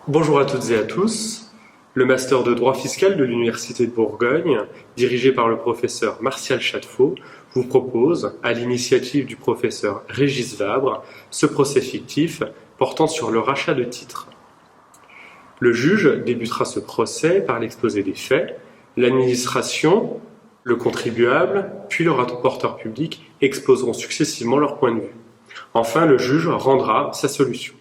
Bonjour à toutes et à tous. Le master de droit fiscal de l'Université de Bourgogne, dirigé par le professeur Martial Chadefaux, vous propose, à l'initiative du professeur Régis Vabre, ce procès fictif portant sur le rachat de titres. Le juge débutera ce procès par l'exposé des faits. L'administration, le contribuable, puis le rapporteur public exposeront successivement leur point de vue. Enfin, le juge rendra sa solution.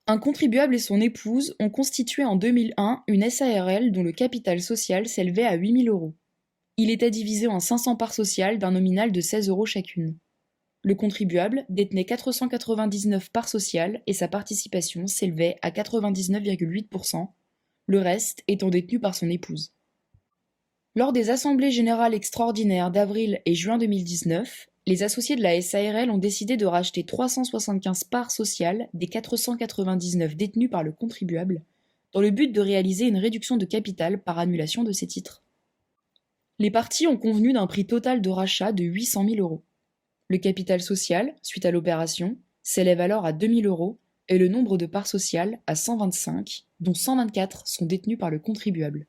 Un contribuable et son épouse ont constitué en 2001 une SARL dont le capital social s'élevait à 8 000 €. Il était divisé en 500 parts sociales d'un nominal de 16 € chacune. Le contribuable détenait 499 parts sociales et sa participation s'élevait à 99,8%, le reste étant détenu par son épouse. Lors des assemblées générales extraordinaires d'avril et juin 2019, les associés de la SARL ont décidé de racheter 375 parts sociales des 499 détenues par le contribuable, dans le but de réaliser une réduction de capital par annulation de ces titres. Les parties ont convenu d'un prix total de rachat de 800 000 €. Le capital social, suite à l'opération, s'élève alors à 2 000 € et le nombre de parts sociales à 125, dont 124 sont détenues par le contribuable.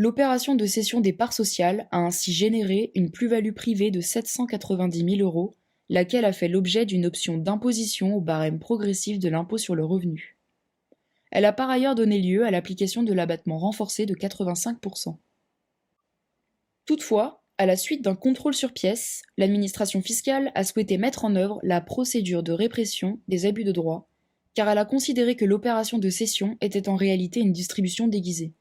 L'opération de cession des parts sociales a ainsi généré une plus-value privée de 790 000 €, laquelle a fait l'objet d'une option d'imposition au barème progressif de l'impôt sur le revenu. Elle a par ailleurs donné lieu à l'application de l'abattement renforcé de 85%. Toutefois, à la suite d'un contrôle sur pièces, l'administration fiscale a souhaité mettre en œuvre la procédure de répression des abus de droit, car elle a considéré que l'opération de cession était en réalité une distribution déguisée.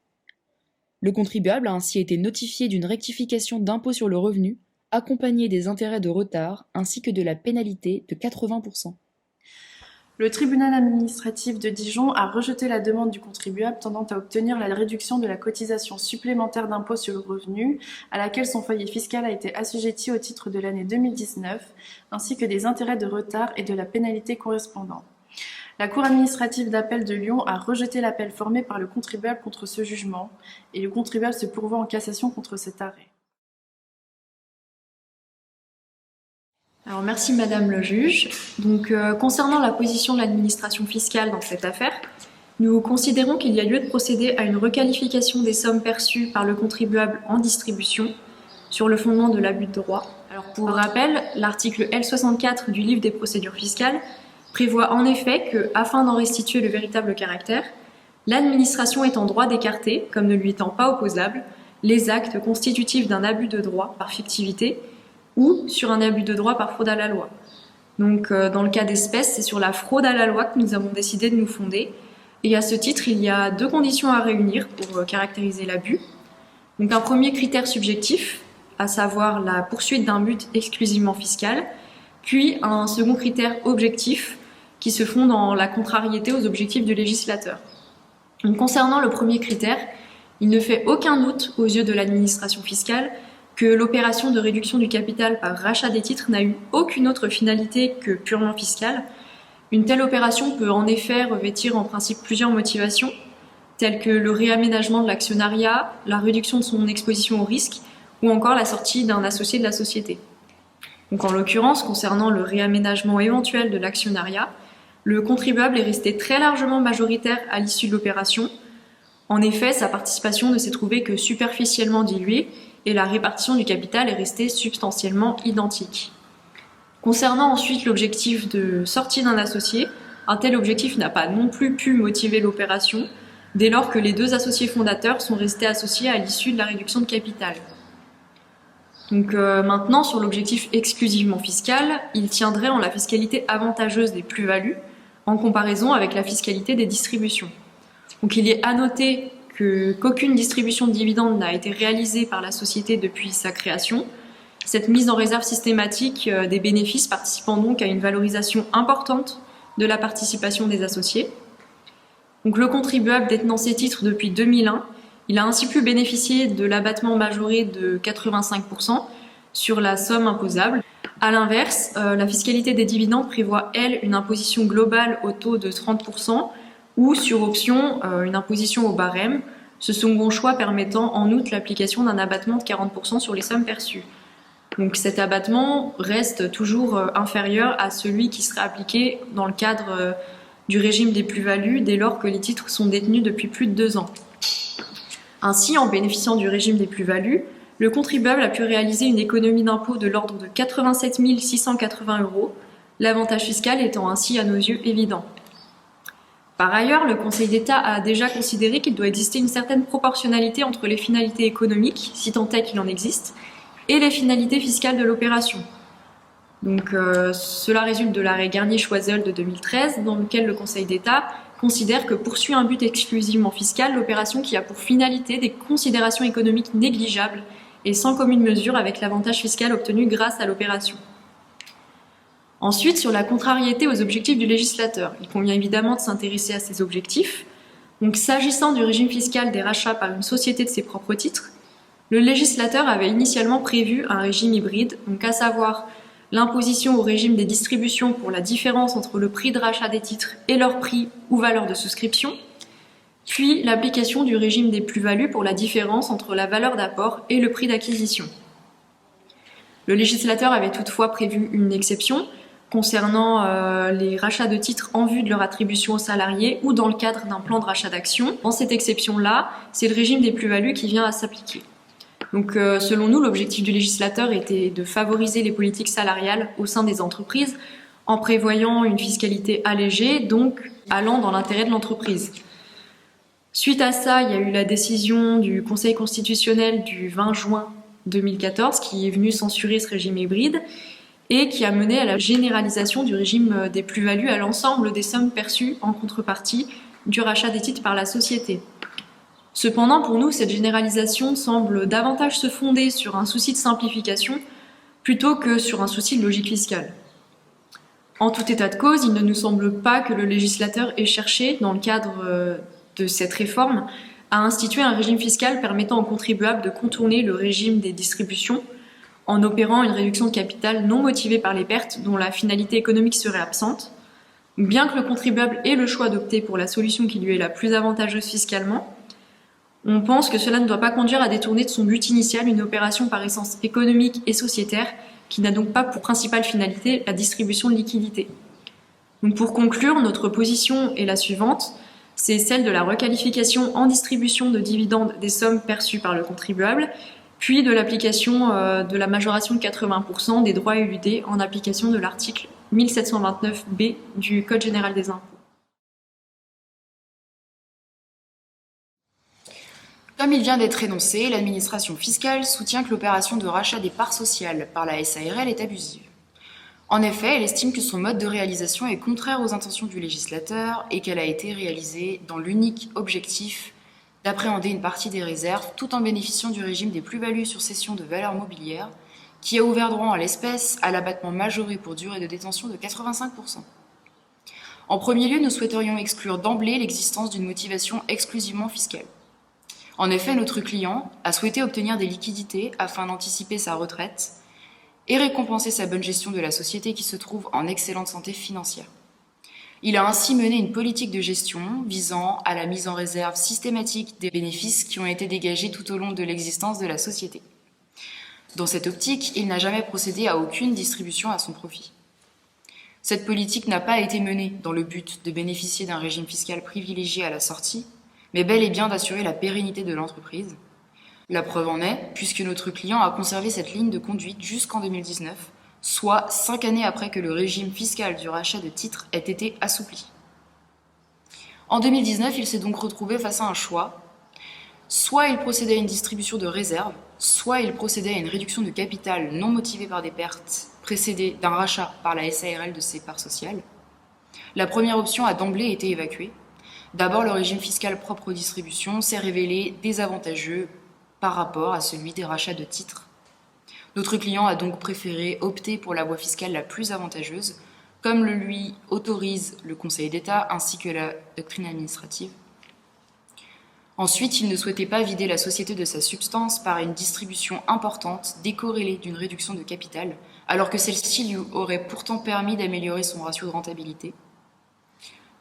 Le contribuable a ainsi été notifié d'une rectification d'impôt sur le revenu, accompagnée des intérêts de retard ainsi que de la pénalité de 80%. Le tribunal administratif de Dijon a rejeté la demande du contribuable tendant à obtenir la réduction de la cotisation supplémentaire d'impôt sur le revenu à laquelle son foyer fiscal a été assujetti au titre de l'année 2019, ainsi que des intérêts de retard et de la pénalité correspondante. La Cour administrative d'appel de Lyon a rejeté l'appel formé par le contribuable contre ce jugement et le contribuable se pourvoit en cassation contre cet arrêt. Alors merci Madame le juge. Donc concernant la position de l'administration fiscale dans cette affaire, nous considérons qu'il y a lieu de procéder à une requalification des sommes perçues par le contribuable en distribution sur le fondement de l'abus de droit. Alors pour rappel, l'article L64 du livre des procédures fiscales prévoit en effet que, afin d'en restituer le véritable caractère, l'administration est en droit d'écarter, comme ne lui étant pas opposable, les actes constitutifs d'un abus de droit par fictivité ou sur un abus de droit par fraude à la loi. Donc dans le cas d'espèce, c'est sur la fraude à la loi que nous avons décidé de nous fonder. Et à ce titre, il y a deux conditions à réunir pour caractériser l'abus. Donc un premier critère subjectif, à savoir la poursuite d'un but exclusivement fiscal, puis un second critère objectif qui se fonde dans la contrariété aux objectifs du législateur. Donc, concernant le premier critère, il ne fait aucun doute aux yeux de l'administration fiscale que l'opération de réduction du capital par rachat des titres n'a eu aucune autre finalité que purement fiscale. Une telle opération peut en effet revêtir en principe plusieurs motivations, telles que le réaménagement de l'actionnariat, la réduction de son exposition au risque ou encore la sortie d'un associé de la société. Donc en l'occurrence, concernant le réaménagement éventuel de l'actionnariat, le contribuable est resté très largement majoritaire à l'issue de l'opération. En effet, sa participation ne s'est trouvée que superficiellement diluée et la répartition du capital est restée substantiellement identique. Concernant ensuite l'objectif de sortie d'un associé, un tel objectif n'a pas non plus pu motiver l'opération dès lors que les deux associés fondateurs sont restés associés à l'issue de la réduction de capital. Donc maintenant, sur l'objectif exclusivement fiscal, il tiendrait en la fiscalité avantageuse des plus-values en comparaison avec la fiscalité des distributions. Donc il est à noter qu'aucune distribution de dividendes n'a été réalisée par la société depuis sa création. Cette mise en réserve systématique des bénéfices participant donc à une valorisation importante de la participation des associés. Donc le contribuable détenant ces titres depuis 2001, il a ainsi pu bénéficier de l'abattement majoré de 85% sur la somme imposable. A l'inverse, la fiscalité des dividendes prévoit, elle, une imposition globale au taux de 30% ou, sur option, une imposition au barème, ce second choix permettant en outre l'application d'un abattement de 40% sur les sommes perçues. Donc cet abattement reste toujours inférieur à celui qui serait appliqué dans le cadre du régime des plus-values dès lors que les titres sont détenus depuis plus de 2 ans. Ainsi, en bénéficiant du régime des plus-values, le contribuable a pu réaliser une économie d'impôt de l'ordre de 87 680 €, l'avantage fiscal étant ainsi à nos yeux évident. Par ailleurs, le Conseil d'État a déjà considéré qu'il doit exister une certaine proportionnalité entre les finalités économiques, si tant est qu'il en existe, et les finalités fiscales de l'opération. Donc, cela résulte de l'arrêt Garnier-Choiseul de 2013, dans lequel le Conseil d'État considère que poursuit un but exclusivement fiscal l'opération qui a pour finalité des considérations économiques négligeables et sans commune mesure avec l'avantage fiscal obtenu grâce à l'opération. Ensuite, sur la contrariété aux objectifs du législateur, il convient évidemment de s'intéresser à ces objectifs. Donc, s'agissant du régime fiscal des rachats par une société de ses propres titres, le législateur avait initialement prévu un régime hybride, donc à savoir l'imposition au régime des distributions pour la différence entre le prix de rachat des titres et leur prix ou valeur de souscription, puis l'application du régime des plus-values pour la différence entre la valeur d'apport et le prix d'acquisition. Le législateur avait toutefois prévu une exception concernant les rachats de titres en vue de leur attribution aux salariés ou dans le cadre d'un plan de rachat d'actions. Dans cette exception-là, c'est le régime des plus-values qui vient à s'appliquer. Donc, selon nous, l'objectif du législateur était de favoriser les politiques salariales au sein des entreprises en prévoyant une fiscalité allégée, donc allant dans l'intérêt de l'entreprise. Suite à ça, il y a eu la décision du Conseil constitutionnel du 20 juin 2014 qui est venu censurer ce régime hybride et qui a mené à la généralisation du régime des plus-values à l'ensemble des sommes perçues en contrepartie du rachat des titres par la société. Cependant, pour nous, cette généralisation semble davantage se fonder sur un souci de simplification plutôt que sur un souci de logique fiscale. En tout état de cause, il ne nous semble pas que le législateur ait cherché, dans le cadre de cette réforme, à instituer un régime fiscal permettant aux contribuables de contourner le régime des distributions en opérant une réduction de capital non motivée par les pertes dont la finalité économique serait absente. Bien que le contribuable ait le choix d'opter pour la solution qui lui est la plus avantageuse fiscalement, on pense que cela ne doit pas conduire à détourner de son but initial une opération par essence économique et sociétaire qui n'a donc pas pour principale finalité la distribution de liquidités. Donc pour conclure, notre position est la suivante, c'est celle de la requalification en distribution de dividendes des sommes perçues par le contribuable, puis de l'application de la majoration de 80% des droits éludés en application de l'article 1729B du Code général des impôts. Comme il vient d'être énoncé, l'administration fiscale soutient que l'opération de rachat des parts sociales par la SARL est abusive. En effet, elle estime que son mode de réalisation est contraire aux intentions du législateur et qu'elle a été réalisée dans l'unique objectif d'appréhender une partie des réserves tout en bénéficiant du régime des plus-values sur cession de valeurs mobilières qui a ouvert droit en l'espèce à l'abattement majoré pour durée de détention de 85%. En premier lieu, nous souhaiterions exclure d'emblée l'existence d'une motivation exclusivement fiscale. En effet, notre client a souhaité obtenir des liquidités afin d'anticiper sa retraite et récompenser sa bonne gestion de la société qui se trouve en excellente santé financière. Il a ainsi mené une politique de gestion visant à la mise en réserve systématique des bénéfices qui ont été dégagés tout au long de l'existence de la société. Dans cette optique, il n'a jamais procédé à aucune distribution à son profit. Cette politique n'a pas été menée dans le but de bénéficier d'un régime fiscal privilégié à la sortie, mais bel et bien d'assurer la pérennité de l'entreprise. La preuve en est, puisque notre client a conservé cette ligne de conduite jusqu'en 2019, soit 5 années après que le régime fiscal du rachat de titres ait été assoupli. En 2019, il s'est donc retrouvé face à un choix. Soit il procédait à une distribution de réserves, soit il procédait à une réduction de capital non motivée par des pertes précédées d'un rachat par la SARL de ses parts sociales. La première option a d'emblée été évacuée. D'abord, le régime fiscal propre aux distributions s'est révélé désavantageux par rapport à celui des rachats de titres. Notre client a donc préféré opter pour la voie fiscale la plus avantageuse, comme le lui autorise le Conseil d'État ainsi que la doctrine administrative. Ensuite, il ne souhaitait pas vider la société de sa substance par une distribution importante décorrélée d'une réduction de capital, alors que celle-ci lui aurait pourtant permis d'améliorer son ratio de rentabilité.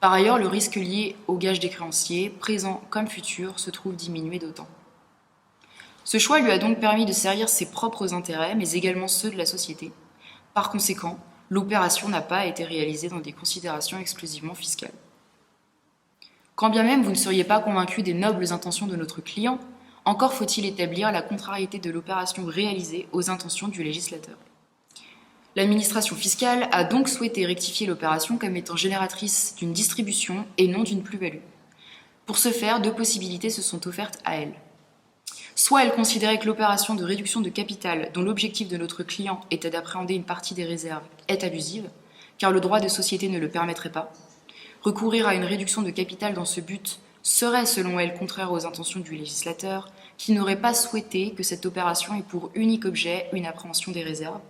Par ailleurs, le risque lié au gage des créanciers, présent comme futur, se trouve diminué d'autant. Ce choix lui a donc permis de servir ses propres intérêts, mais également ceux de la société. Par conséquent, l'opération n'a pas été réalisée dans des considérations exclusivement fiscales. Quand bien même vous ne seriez pas convaincu des nobles intentions de notre client, encore faut-il établir la contrariété de l'opération réalisée aux intentions du législateur. L'administration fiscale a donc souhaité rectifier l'opération comme étant génératrice d'une distribution et non d'une plus-value. Pour ce faire, 2 possibilités se sont offertes à elle. Soit elle considérait que l'opération de réduction de capital, dont l'objectif de notre client était d'appréhender une partie des réserves, est abusive, car le droit de société ne le permettrait pas. Recourir à une réduction de capital dans ce but serait, selon elle, contraire aux intentions du législateur, qui n'aurait pas souhaité que cette opération ait pour unique objet une appréhension des réserves.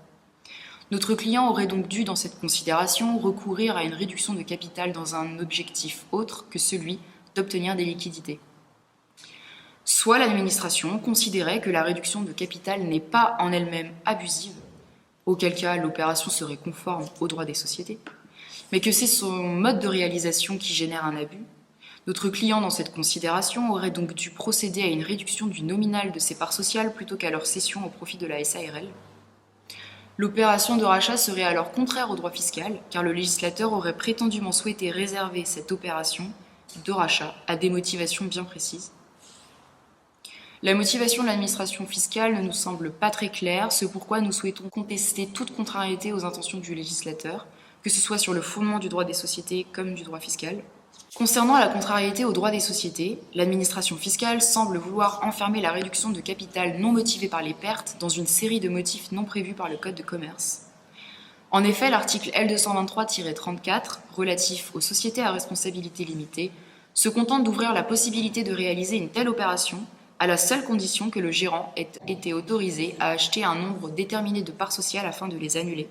Notre client aurait donc dû, dans cette considération, recourir à une réduction de capital dans un objectif autre que celui d'obtenir des liquidités. Soit l'administration considérait que la réduction de capital n'est pas en elle-même abusive, auquel cas l'opération serait conforme au droit des sociétés, mais que c'est son mode de réalisation qui génère un abus. Notre client, dans cette considération, aurait donc dû procéder à une réduction du nominal de ses parts sociales plutôt qu'à leur cession au profit de la SARL. L'opération de rachat serait alors contraire au droit fiscal, car le législateur aurait prétendument souhaité réserver cette opération de rachat à des motivations bien précises. La motivation de l'administration fiscale ne nous semble pas très claire, c'est pourquoi nous souhaitons contester toute contrariété aux intentions du législateur, que ce soit sur le fondement du droit des sociétés comme du droit fiscal. Concernant la contrariété au droit des sociétés, l'administration fiscale semble vouloir enfermer la réduction de capital non motivée par les pertes dans une série de motifs non prévus par le Code de commerce. En effet, l'article L223-34, relatif aux sociétés à responsabilité limitée, se contente d'ouvrir la possibilité de réaliser une telle opération à la seule condition que le gérant ait été autorisé à acheter un nombre déterminé de parts sociales afin de les annuler.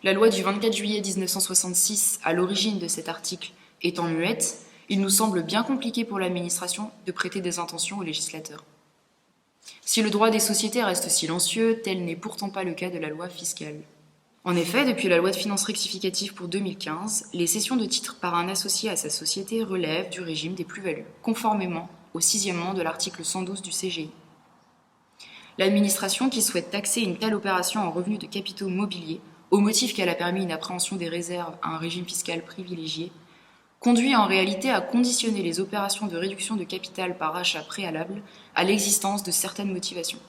La loi du 24 juillet 1966, à l'origine de cet article, étant muette, il nous semble bien compliqué pour l'administration de prêter des intentions au législateur. Si le droit des sociétés reste silencieux, tel n'est pourtant pas le cas de la loi fiscale. En effet, depuis la loi de finances rectificative pour 2015, les cessions de titres par un associé à sa société relèvent du régime des plus-values, conformément au 6e de l'article 112 du CGI. L'administration qui souhaite taxer une telle opération en revenus de capitaux mobiliers, au motif qu'elle a permis une appréhension des réserves à un régime fiscal privilégié, conduit en réalité à conditionner les opérations de réduction de capital par rachat préalable à l'existence de certaines motivations.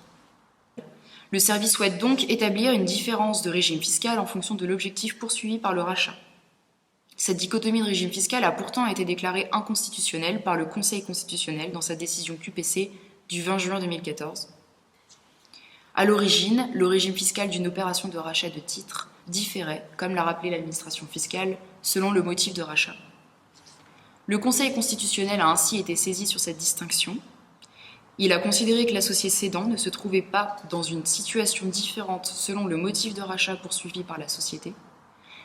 Le service souhaite donc établir une différence de régime fiscal en fonction de l'objectif poursuivi par le rachat. Cette dichotomie de régime fiscal a pourtant été déclarée inconstitutionnelle par le Conseil constitutionnel dans sa décision QPC du 20 juin 2014. À l'origine, le régime fiscal d'une opération de rachat de titres différait, comme l'a rappelé l'administration fiscale, selon le motif de rachat. Le Conseil constitutionnel a ainsi été saisi sur cette distinction. Il a considéré que l'associé cédant ne se trouvait pas dans une situation différente selon le motif de rachat poursuivi par la société.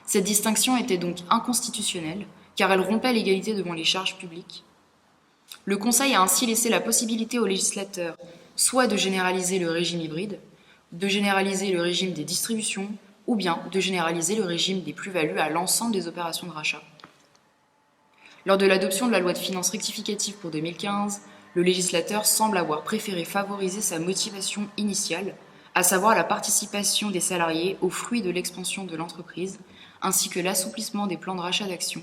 Cette distinction était donc inconstitutionnelle, car elle rompait l'égalité devant les charges publiques. Le Conseil a ainsi laissé la possibilité au législateur soit de généraliser le régime hybride, de généraliser le régime des distributions, ou bien de généraliser le régime des plus-values à l'ensemble des opérations de rachat. Lors de l'adoption de la loi de finances rectificative pour 2015, le législateur semble avoir préféré favoriser sa motivation initiale, à savoir la participation des salariés aux fruits de l'expansion de l'entreprise, ainsi que l'assouplissement des plans de rachat d'actions,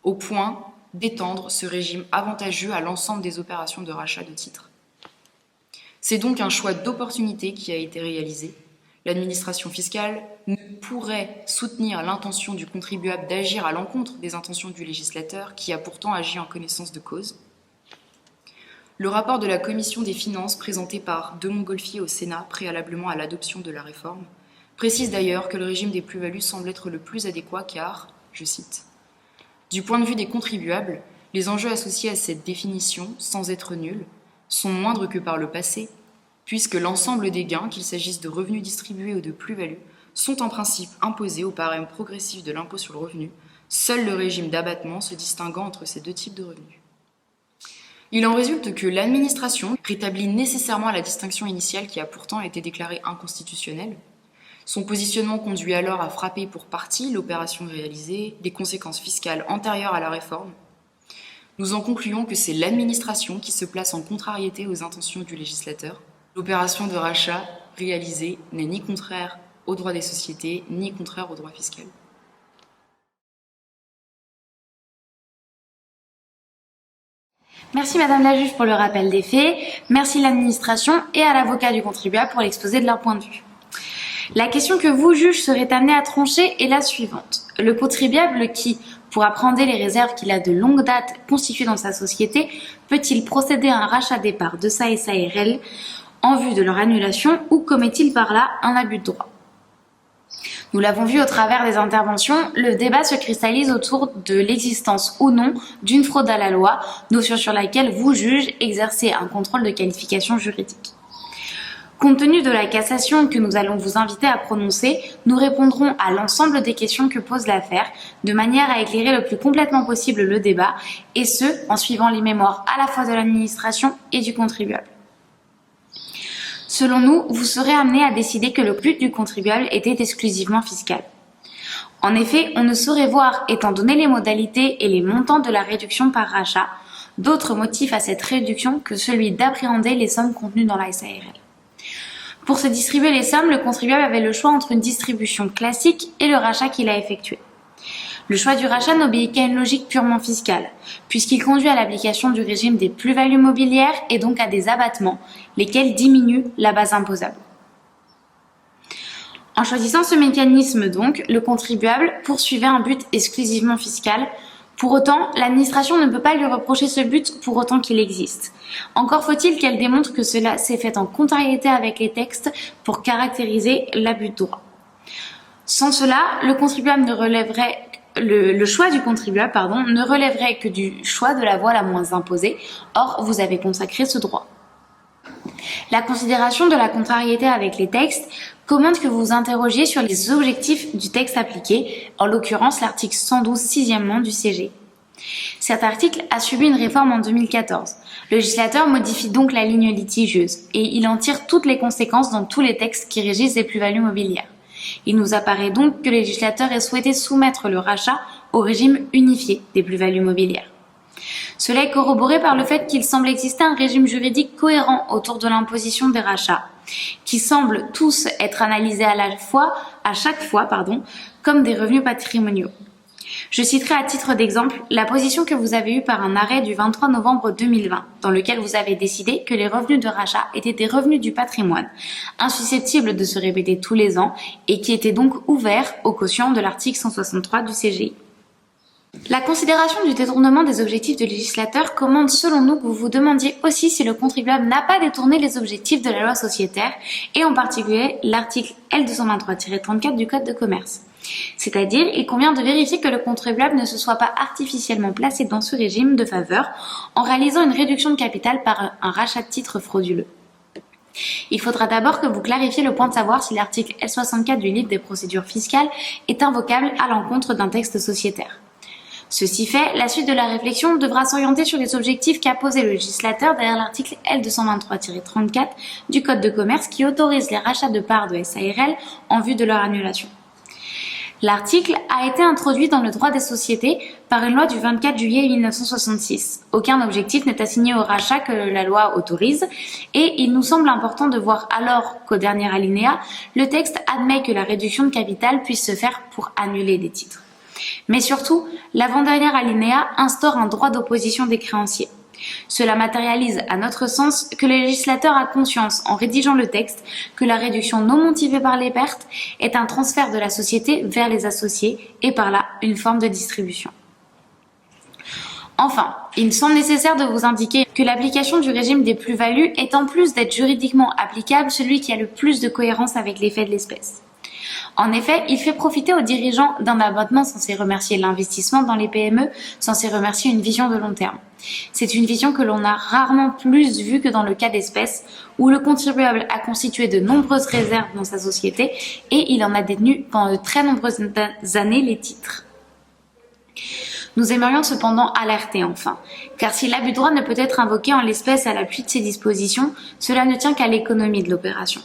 au point d'étendre ce régime avantageux à l'ensemble des opérations de rachat de titres. C'est donc un choix d'opportunité qui a été réalisé. L'administration fiscale ne pourrait soutenir l'intention du contribuable d'agir à l'encontre des intentions du législateur qui a pourtant agi en connaissance de cause. Le rapport de la Commission des finances présenté par de Montgolfier au Sénat préalablement à l'adoption de la réforme précise d'ailleurs que le régime des plus-values semble être le plus adéquat car, je cite, « Du point de vue des contribuables, les enjeux associés à cette définition, sans être nuls, sont moindres que par le passé, puisque l'ensemble des gains, qu'il s'agisse de revenus distribués ou de plus-values, sont en principe imposés au barème progressif de l'impôt sur le revenu, seul le régime d'abattement se distinguant entre ces deux types de revenus. Il en résulte que l'administration rétablit nécessairement la distinction initiale qui a pourtant été déclarée inconstitutionnelle. Son positionnement conduit alors à frapper pour partie l'opération réalisée, des conséquences fiscales antérieures à la réforme. Nous en concluons que c'est l'administration qui se place en contrariété aux intentions du législateur. L'opération de rachat réalisée n'est ni contraire au droit des sociétés, ni contraire au droit fiscal. Merci Madame la juge pour le rappel des faits, merci l'administration et à l'avocat du contribuable pour l'exposé de leur point de vue. La question que vous, juge, serez amené à trancher est la suivante. Le contribuable qui, pour appréhender les réserves qu'il a de longue date constituées dans sa société, peut-il procéder à un rachat des parts de sa SARL en vue de leur annulation ou commet-il par là un abus de droit? Nous l'avons vu au travers des interventions, le débat se cristallise autour de l'existence ou non d'une fraude à la loi, notion sur laquelle vous, juge, exercez un contrôle de qualification juridique. Compte tenu de la cassation que nous allons vous inviter à prononcer, nous répondrons à l'ensemble des questions que pose l'affaire, de manière à éclairer le plus complètement possible le débat, et ce, en suivant les mémoires à la fois de l'administration et du contribuable. Selon nous, vous serez amené à décider que le but du contribuable était exclusivement fiscal. En effet, on ne saurait voir, étant donné les modalités et les montants de la réduction par rachat, d'autres motifs à cette réduction que celui d'appréhender les sommes contenues dans la SARL. Pour se distribuer les sommes, le contribuable avait le choix entre une distribution classique et le rachat qu'il a effectué. Le choix du rachat n'obéit qu'à une logique purement fiscale, puisqu'il conduit à l'application du régime des plus-values mobilières et donc à des abattements, lesquels diminuent la base imposable. En choisissant ce mécanisme donc, le contribuable poursuivait un but exclusivement fiscal. Pour autant, l'administration ne peut pas lui reprocher ce but pour autant qu'il existe. Encore faut-il qu'elle démontre que cela s'est fait en contrariété avec les textes pour caractériser l'abus de droit. Sans cela, le contribuable ne relèverait le choix du contribuable ne relèverait que du choix de la voie la moins imposée. Or, vous avez consacré ce droit. La considération de la contrariété avec les textes commande que vous vous interrogiez sur les objectifs du texte appliqué, en l'occurrence l'article 112 6e du CGI. Cet article a subi une réforme en 2014. Le législateur modifie donc la ligne litigieuse et il en tire toutes les conséquences dans tous les textes qui régissent les plus-values mobilières. Il nous apparaît donc que le législateur ait souhaité soumettre le rachat au régime unifié des plus-values mobilières. Cela est corroboré par le fait qu'il semble exister un régime juridique cohérent autour de l'imposition des rachats, qui semblent tous être analysés à chaque fois, comme des revenus patrimoniaux. Je citerai à titre d'exemple la position que vous avez eue par un arrêt du 23 novembre 2020, dans lequel vous avez décidé que les revenus de rachat étaient des revenus du patrimoine, insusceptibles de se répéter tous les ans et qui étaient donc ouverts au quotient de l'article 163 du CGI. La considération du détournement des objectifs du législateur commande selon nous que vous vous demandiez aussi si le contribuable n'a pas détourné les objectifs de la loi sociétaire et en particulier l'article L223-34 du Code de commerce. C'est-à-dire, il convient de vérifier que le contribuable ne se soit pas artificiellement placé dans ce régime de faveur en réalisant une réduction de capital par un rachat de titres frauduleux. Il faudra d'abord que vous clarifiez le point de savoir si l'article L64 du livre des procédures fiscales est invocable à l'encontre d'un texte sociétaire. Ceci fait, la suite de la réflexion devra s'orienter sur les objectifs qu'a posé le législateur derrière l'article L223-34 du Code de commerce qui autorise les rachats de parts de SARL en vue de leur annulation. L'article a été introduit dans le droit des sociétés par une loi du 24 juillet 1966. Aucun objectif n'est assigné au rachat que la loi autorise et il nous semble important de voir alors qu'au dernier alinéa, le texte admet que la réduction de capital puisse se faire pour annuler des titres. Mais surtout, l'avant-dernier alinéa instaure un droit d'opposition des créanciers. Cela matérialise, à notre sens, que le législateur a conscience, en rédigeant le texte, que la réduction non motivée par les pertes est un transfert de la société vers les associés et par là une forme de distribution. Enfin, il me semble nécessaire de vous indiquer que l'application du régime des plus-values est en plus d'être juridiquement applicable celui qui a le plus de cohérence avec les faits de l'espèce. En effet, il fait profiter aux dirigeants d'un abattement censé remercier l'investissement dans les PME, censé remercier une vision de long terme. C'est une vision que l'on a rarement plus vue que dans le cas d'espèces, où le contribuable a constitué de nombreuses réserves dans sa société et il en a détenu pendant de très nombreuses années les titres. Nous aimerions cependant alerter enfin, car si l'abus de droit ne peut être invoqué en l'espèce à l'appui de ces dispositions, cela ne tient qu'à l'économie de l'opération.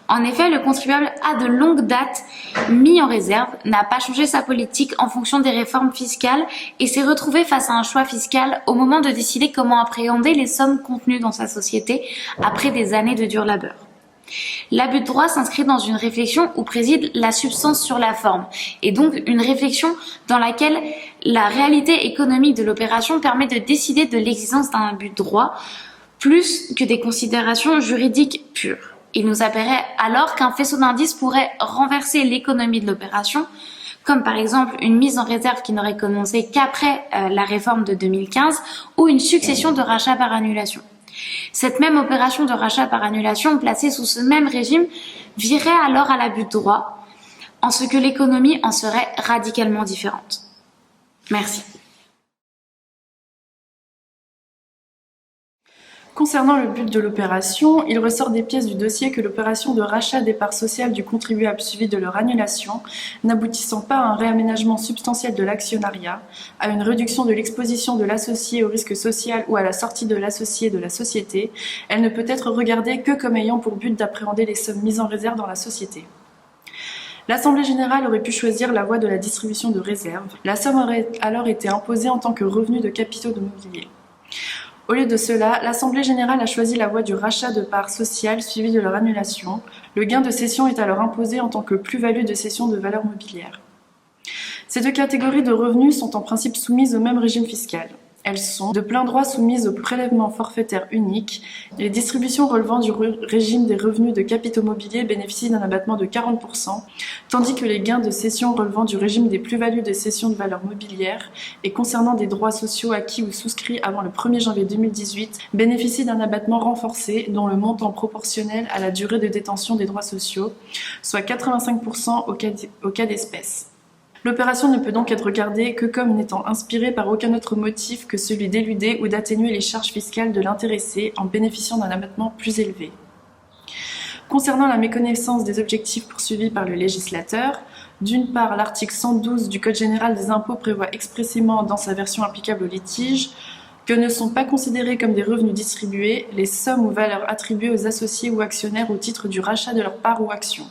En effet, le contribuable a de longue date mis en réserve, n'a pas changé sa politique en fonction des réformes fiscales et s'est retrouvé face à un choix fiscal au moment de décider comment appréhender les sommes contenues dans sa société après des années de dur labeur. L'abus de droit s'inscrit dans une réflexion où préside la substance sur la forme, et donc une réflexion dans laquelle la réalité économique de l'opération permet de décider de l'existence d'un abus de droit plus que des considérations juridiques pures. Il nous apparaît alors qu'un faisceau d'indices pourrait renverser l'économie de l'opération, comme par exemple une mise en réserve qui n'aurait commencé qu'après la réforme de 2015 ou une succession de rachats par annulation. Cette même opération de rachat par annulation placée sous ce même régime virait alors à l'abus de droit, en ce que l'économie en serait radicalement différente. Merci. Concernant le but de l'opération, il ressort des pièces du dossier que l'opération de rachat des parts sociales du contribuable suivie de leur annulation, n'aboutissant pas à un réaménagement substantiel de l'actionnariat, à une réduction de l'exposition de l'associé au risque social ou à la sortie de l'associé de la société, elle ne peut être regardée que comme ayant pour but d'appréhender les sommes mises en réserve dans la société. L'Assemblée générale aurait pu choisir la voie de la distribution de réserves. La somme aurait alors été imposée en tant que revenu de capitaux de mobilier. Au lieu de cela, l'Assemblée générale a choisi la voie du rachat de parts sociales suivi de leur annulation. Le gain de cession est alors imposé en tant que plus-value de cession de valeur mobilière. Ces deux catégories de revenus sont en principe soumises au même régime fiscal. Elles sont de plein droit soumises au prélèvement forfaitaire unique. Les distributions relevant du régime des revenus de capitaux mobiliers bénéficient d'un abattement de 40%, tandis que les gains de cession relevant du régime des plus-values de cession de valeur mobilière et concernant des droits sociaux acquis ou souscrits avant le 1er janvier 2018 bénéficient d'un abattement renforcé dont le montant proportionnel à la durée de détention des droits sociaux, soit 85% au cas d'espèce. L'opération ne peut donc être regardée que comme n'étant inspirée par aucun autre motif que celui d'éluder ou d'atténuer les charges fiscales de l'intéressé en bénéficiant d'un abattement plus élevé. Concernant la méconnaissance des objectifs poursuivis par le législateur, d'une part, l'article 112 du Code général des impôts prévoit expressément dans sa version applicable aux litiges que ne sont pas considérés comme des revenus distribués les sommes ou valeurs attribuées aux associés ou actionnaires au titre du rachat de leurs parts ou actions.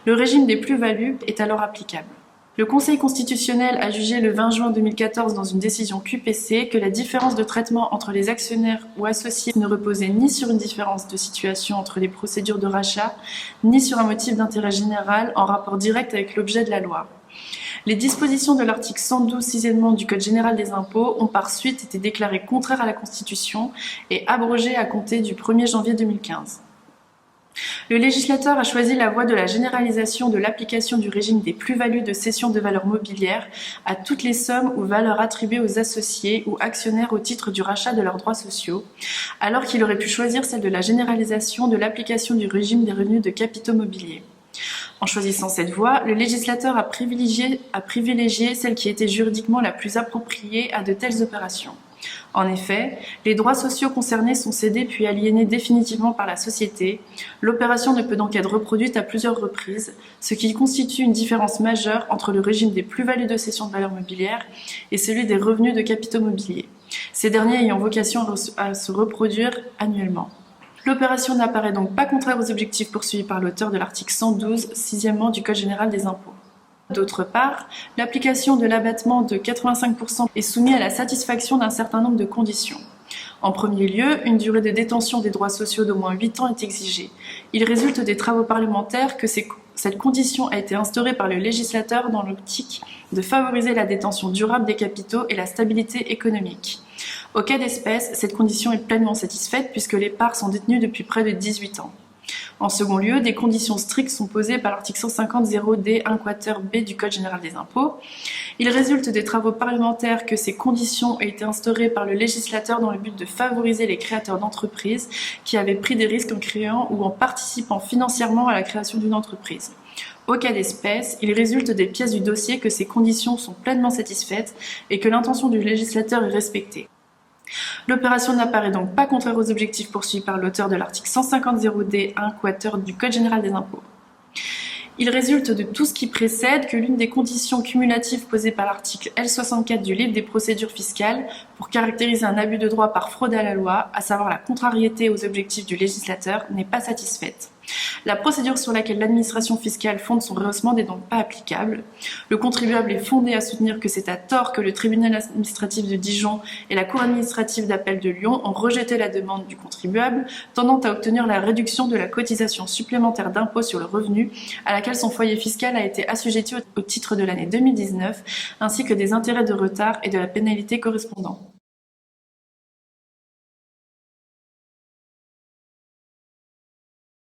Le régime des plus-values est alors applicable. Le Conseil constitutionnel a jugé le 20 juin 2014 dans une décision QPC que la différence de traitement entre les actionnaires ou associés ne reposait ni sur une différence de situation entre les procédures de rachat, ni sur un motif d'intérêt général en rapport direct avec l'objet de la loi. Les dispositions de l'article 112 sixièmement du Code général des impôts ont par suite été déclarées contraires à la Constitution et abrogées à compter du 1er janvier 2015. Le législateur a choisi la voie de la généralisation de l'application du régime des plus-values de cession de valeur mobilière à toutes les sommes ou valeurs attribuées aux associés ou actionnaires au titre du rachat de leurs droits sociaux, alors qu'il aurait pu choisir celle de la généralisation de l'application du régime des revenus de capitaux mobiliers. En choisissant cette voie, le législateur a privilégié celle qui était juridiquement la plus appropriée à de telles opérations. En effet, les droits sociaux concernés sont cédés puis aliénés définitivement par la société. L'opération ne peut donc être reproduite à plusieurs reprises, ce qui constitue une différence majeure entre le régime des plus-values de cession de valeur mobilière et celui des revenus de capitaux mobiliers, ces derniers ayant vocation à se reproduire annuellement. L'opération n'apparaît donc pas contraire aux objectifs poursuivis par l'auteur de l'article 112, sixièmement du Code général des impôts. D'autre part, l'application de l'abattement de 85% est soumise à la satisfaction d'un certain nombre de conditions. En premier lieu, une durée de détention des droits sociaux d'au moins 8 ans est exigée. Il résulte des travaux parlementaires que cette condition a été instaurée par le législateur dans l'optique de favoriser la détention durable des capitaux et la stabilité économique. Au cas d'espèce, cette condition est pleinement satisfaite puisque les parts sont détenues depuis près de 18 ans. En second lieu, des conditions strictes sont posées par l'article 150.0d.1 du Code général des impôts. Il résulte des travaux parlementaires que ces conditions ont été instaurées par le législateur dans le but de favoriser les créateurs d'entreprises qui avaient pris des risques en créant ou en participant financièrement à la création d'une entreprise. Au cas d'espèce, il résulte des pièces du dossier que ces conditions sont pleinement satisfaites et que l'intention du législateur est respectée. L'opération n'apparaît donc pas contraire aux objectifs poursuivis par l'auteur de l'article 150.0d.1 du Code général des impôts. Il résulte de tout ce qui précède que l'une des conditions cumulatives posées par l'article L64 du livre des procédures fiscales pour caractériser un abus de droit par fraude à la loi, à savoir la contrariété aux objectifs du législateur, n'est pas satisfaite. La procédure sur laquelle l'administration fiscale fonde son rehaussement n'est donc pas applicable. Le contribuable est fondé à soutenir que c'est à tort que le tribunal administratif de Dijon et la cour administrative d'appel de Lyon ont rejeté la demande du contribuable tendant à obtenir la réduction de la cotisation supplémentaire d'impôt sur le revenu à laquelle son foyer fiscal a été assujetti au titre de l'année 2019, ainsi que des intérêts de retard et de la pénalité correspondant.